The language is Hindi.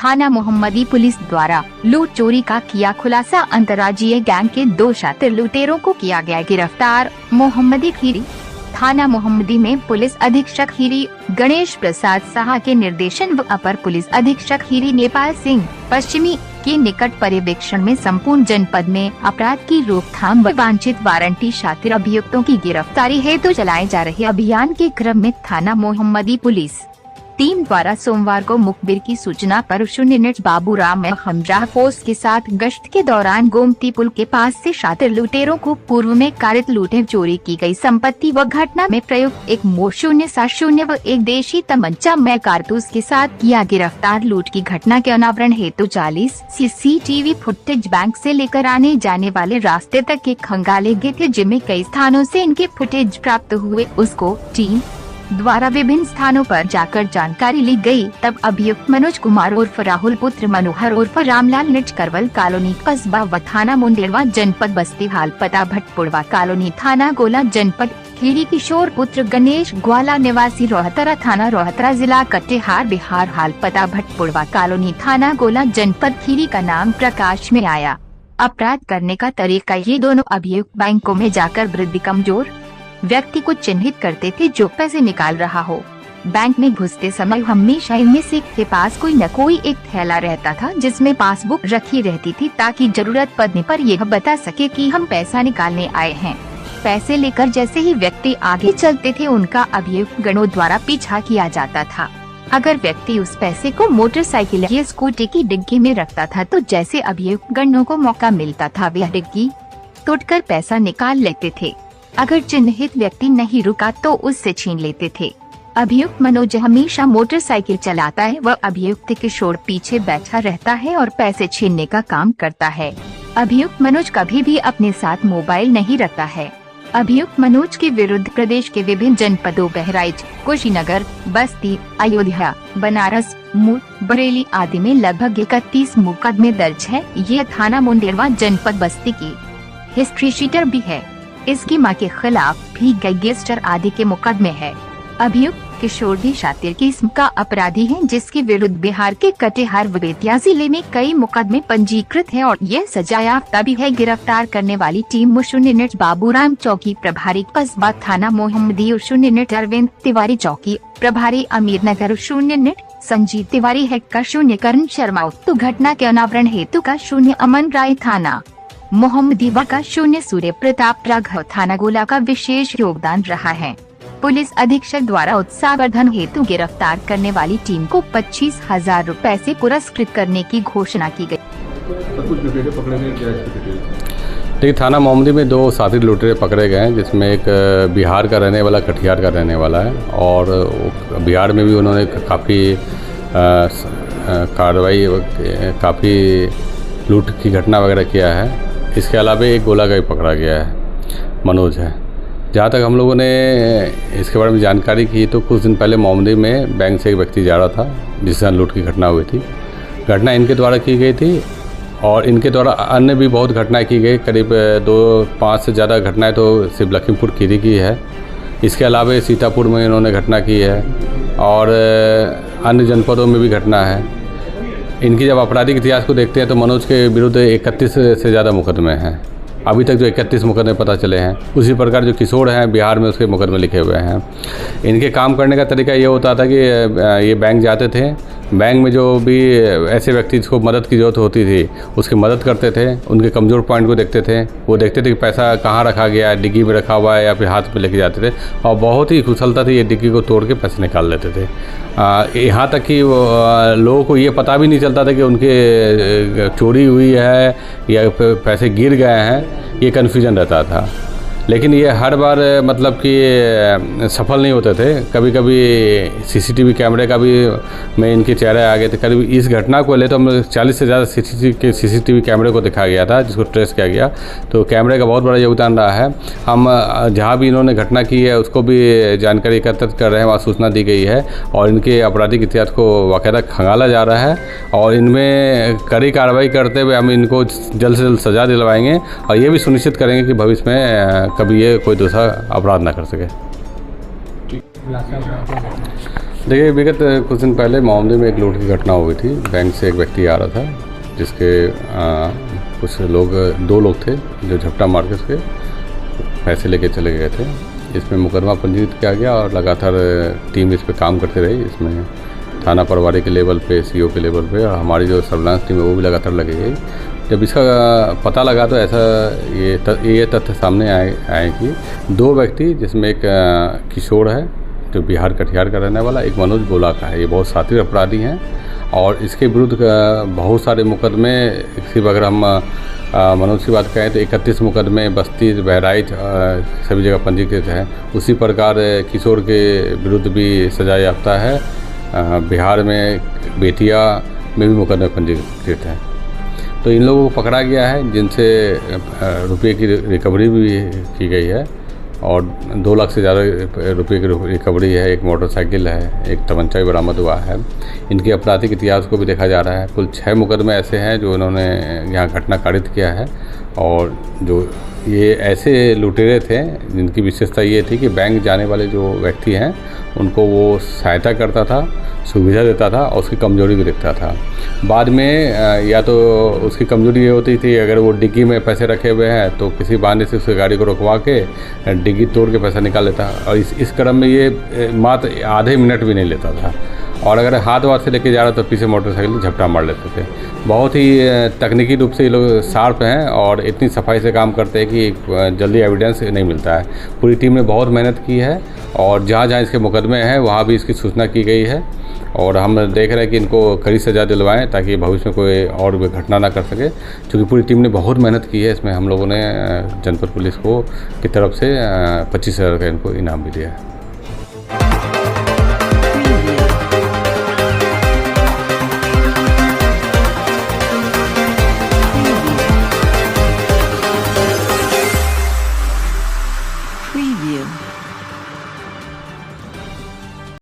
थाना मोहम्मदी पुलिस द्वारा लूट चोरी का किया खुलासा। अंतर्राज्यीय गैंग के 2 शातिर लुटेरों को किया गया गिरफ्तार। मोहम्मदी खीरी थाना मोहम्मदी में पुलिस अधीक्षक खीरी गणेश प्रसाद साहा के निर्देशन व अपर पुलिस अधीक्षक खीरी नेपाल सिंह पश्चिमी के निकट पर्यवेक्षण में संपूर्ण जनपद में अपराध की रोकथाम व वांछित वारंटी शातिर अभियुक्तों की गिरफ्तारी हेतु चलाए जा रहे अभियान के क्रम में थाना मोहम्मदी पुलिस टीम द्वारा सोमवार को मुखबिर की सूचना पर 0 बाबूराम में हमराह फोर्स के साथ गश्त के दौरान गोमती पुल के पास से शातिर लुटेरों को पूर्व में कारित लूटे चोरी की गई संपत्ति व घटना में प्रयुक्त एक मोर 070 व एक देशी तमंचा में कारतूस के साथ किया गिरफ्तार। लूट की घटना के अनावरण हेतु 40 CCTV फुटेज बैंक से लेकर आने जाने वाले रास्ते तक के खंगाले गए थे, जिनमें कई स्थानों से इनके फुटेज प्राप्त हुए। उसको टीम द्वारा विभिन्न स्थानों पर जाकर जानकारी ली गई। तब अभियुक्त मनोज कुमार उर्फ राहुल पुत्र मनोहर उर्फ रामलाल निज करवल कॉलोनी कस्बा व थाना मुंडेरवा जनपद बस्ती हाल पता भटपुड़वा कॉलोनी थाना गोला जनपद खीरी किशोर पुत्र गणेश ग्वाला निवासी रोहतरा थाना रोहतरा जिला कटिहार बिहार हाल पता भटपुड़वा कॉलोनी थाना गोला जनपद खीरी का नाम प्रकाश में आया। अपराध करने का तरीका ये दोनों अभियुक्त बैंकों में जाकर वृद्धि कमजोर व्यक्ति को चिन्हित करते थे जो पैसे निकाल रहा हो। बैंक में घुसते समय हमेशा इनमें से के पास कोई न कोई एक थैला रहता था जिसमें पासबुक रखी रहती थी, ताकि जरूरत पड़ने पर यह बता सके कि हम पैसा निकालने आए हैं। पैसे लेकर जैसे ही व्यक्ति आगे चलते थे, उनका अभियुक्त गणों द्वारा पीछा किया जाता था। अगर व्यक्ति उस पैसे को मोटरसाइकिल या स्कूटी की डिग्गी में रखता था तो जैसे अभियुक्त गणों को मौका मिलता था, वह डिग्गी तोड़कर पैसा निकाल लेते थे। अगर चिन्हित व्यक्ति नहीं रुका तो उससे छीन लेते थे। अभियुक्त मनोज हमेशा मोटरसाइकिल चलाता है व अभियुक्त किशोर पीछे बैठा रहता है और पैसे छीनने का काम करता है। अभियुक्त मनोज कभी भी अपने साथ मोबाइल नहीं रखता है। अभियुक्त मनोज के विरुद्ध प्रदेश के विभिन्न जनपदों बहराइच, कुशीनगर, बस्ती, अयोध्या, बनारस, मऊ, बरेली आदि में लगभग 31 मुकदमे दर्ज है। ये थाना मुंडेरवा जनपद बस्ती की हिस्ट्री शीटर भी है। इसकी मां के खिलाफ भी गैंगस्टर आदि के मुकदमे है। अभियुक्त किशोर भी शातिर किस्म का अपराधी है, जिसके विरुद्ध बिहार के कटिहार व बेतिया जिले में कई मुकदमे पंजीकृत हैं और यह सजायाफ्ता भी है। गिरफ्तार करने वाली टीम 0 बाबूराम चौकी प्रभारी कस्बा थाना मोहम्मदी, 0 अरविंद तिवारी चौकी प्रभारी अमीरनगर, 0 संजीव तिवारी हेड का, 0 करण शर्मा तो घटना के अनावरण हेतु का, 0 अमन राय थाना मोहम्मदी का, 0 सूर्य प्रताप राघव थाना गोला का विशेष योगदान रहा है। पुलिस अधीक्षक द्वारा उत्साहवर्धन हेतु गिरफ्तार करने वाली टीम को 25,000 रुपए से पुरस्कृत करने की घोषणा की गई। देखिए, थाना मोहम्मदी में 2 शातिर लुटेरे पकड़े गए हैं, जिसमें एक बिहार का रहने वाला, कटिहार का रहने वाला है और बिहार में भी उन्होंने काफ़ी कार्रवाई, काफ़ी लूट की घटना वगैरह किया है। इसके अलावा एक गोला का भी पकड़ा गया है, मनोज है। जहाँ तक हम लोगों ने इसके बारे में जानकारी की तो कुछ दिन पहले मोहम्मदी में बैंक से एक व्यक्ति जा रहा था, जिससे लूट की घटना हुई थी। घटना इनके द्वारा की गई थी और इनके द्वारा अन्य भी बहुत घटनाएं की गई। करीब 2-5 से ज़्यादा घटनाएं तो सिर्फ लखीमपुर खीरी की है। इसके अलावा सीतापुर में इन्होंने घटना की है और अन्य जनपदों में भी घटना है। इनकी जब आपराधिक इतिहास को देखते हैं तो मनोज के विरुद्ध 31 से ज़्यादा मुकदमे हैं। अभी तक जो 31 मुकदमे पता चले हैं, उसी प्रकार जो किशोर हैं बिहार में, उसके मुकदमे लिखे हुए हैं। इनके काम करने का तरीका ये होता था कि ये बैंक जाते थे, बैंक में जो भी ऐसे व्यक्ति जिसको मदद की ज़रूरत होती थी उसकी मदद करते थे, उनके कमज़ोर पॉइंट को देखते थे। वो देखते थे कि पैसा कहाँ रखा गया है, डिग्गी में रखा हुआ है या फिर हाथ में लेके जाते थे और बहुत ही कुशलता थी ये डिग्गी को तोड़ के पैसे निकाल लेते थे। यहाँ तक कि लोगों को ये पता भी नहीं चलता था कि उनके चोरी हुई है या पैसे गिर गए हैं, ये कन्फ्यूजन रहता था। लेकिन ये हर बार मतलब कि सफल नहीं होते थे। कभी कभी सीसीटीवी कैमरे का भी में इनके चेहरे आ गए थे। करीब इस घटना को ले तो हम 40 से ज़्यादा सीसीटीवी कैमरे को दिखाया गया था, जिसको ट्रेस किया गया। तो कैमरे का बहुत बड़ा योगदान रहा है। हम जहाँ भी इन्होंने घटना की है उसको भी जानकारी एकत्रित कर रहे हैं, वहाँ सूचना दी गई है और इनके आपराधिक इतिहास को बाकायदा खंगाला जा रहा है और इनमें कड़ी कार्रवाई करते हुए हम इनको जल्द से जल्द सज़ा दिलवाएंगे और ये भी सुनिश्चित करेंगे कि भविष्य में कभी ये कोई दूसरा अपराध ना कर सके। देखिए, विगत कुछ दिन पहले मोहम्मदी में एक लूट की घटना हुई थी। बैंक से एक व्यक्ति आ रहा था, जिसके कुछ लोग 2 लोग थे जो झपटा मार के उसके पैसे लेके चले गए थे। इसमें मुकदमा पंजीकृत किया गया और लगातार टीम इस पे काम करती रही। इसमें थाना प्रभारी के लेवल पे, सीओ के लेवल पे, और हमारी जो सर्विलांस टीम है वो भी लगातार लगी गई। जब इसका पता लगा तो ऐसा ये तथ्य सामने आए कि 2 व्यक्ति, जिसमें एक किशोर है जो बिहार कटिहार का रहने वाला, एक मनोज गोला का है, ये बहुत शातिर अपराधी हैं और इसके विरुद्ध बहुत सारे मुकदमे, सिर्फ अगर हम मनोज की बात करें तो 31 मुकदमे बस्ती, बहराइच सभी जगह पंजीकृत हैं। उसी प्रकार किशोर के विरुद्ध भी सजा याफ्ता है। बिहार में बेतिया में भी मुकदमे पंजीकृत हैं। तो इन लोगों को पकड़ा गया है, जिनसे रुपये की रिकवरी भी की गई है और 2 लाख से ज़्यादा रुपये की रिकवरी है। एक मोटरसाइकिल है, एक तमंचा भी बरामद हुआ है। इनके आपराधिक इतिहास को भी देखा जा रहा है। कुल 6 मुकदमे ऐसे हैं जो इन्होंने यहाँ घटना कारित किया है और जो ये ऐसे लुटेरे थे जिनकी विशेषता ये थी कि बैंक जाने वाले जो व्यक्ति हैं उनको वो सहायता करता था, सुविधा देता था और उसकी कमजोरी भी दिखता था। बाद में या तो उसकी कमजोरी ये होती थी, अगर वो डिग्गी में पैसे रखे हुए हैं तो किसी बहाने से उसकी गाड़ी को रुकवा के डिग्गी तोड़ के पैसा निकाल लेता और इस क्रम में ये मात्र आधे मिनट भी नहीं लेता था। और अगर हाथ से लेके जा रहा तो पीछे मोटरसाइकिल झपटा मार लेते थे। बहुत ही तकनीकी रूप से ये लोग शार्प हैं और इतनी सफाई से काम करते हैं कि जल्दी एविडेंस नहीं मिलता है। पूरी टीम ने बहुत मेहनत की है और जहाँ जहाँ इसके मुकदमे हैं वहाँ भी इसकी सूचना की गई है और हम देख रहे हैं कि इनको कड़ी सज़ा दिलवाएं ताकि भविष्य में कोई और भी घटना ना कर सके। क्योंकि पूरी टीम ने बहुत मेहनत की है। इसमें हम लोगों ने जनपद पुलिस को की तरफ से 25,000 का इनको इनाम भी दिया है।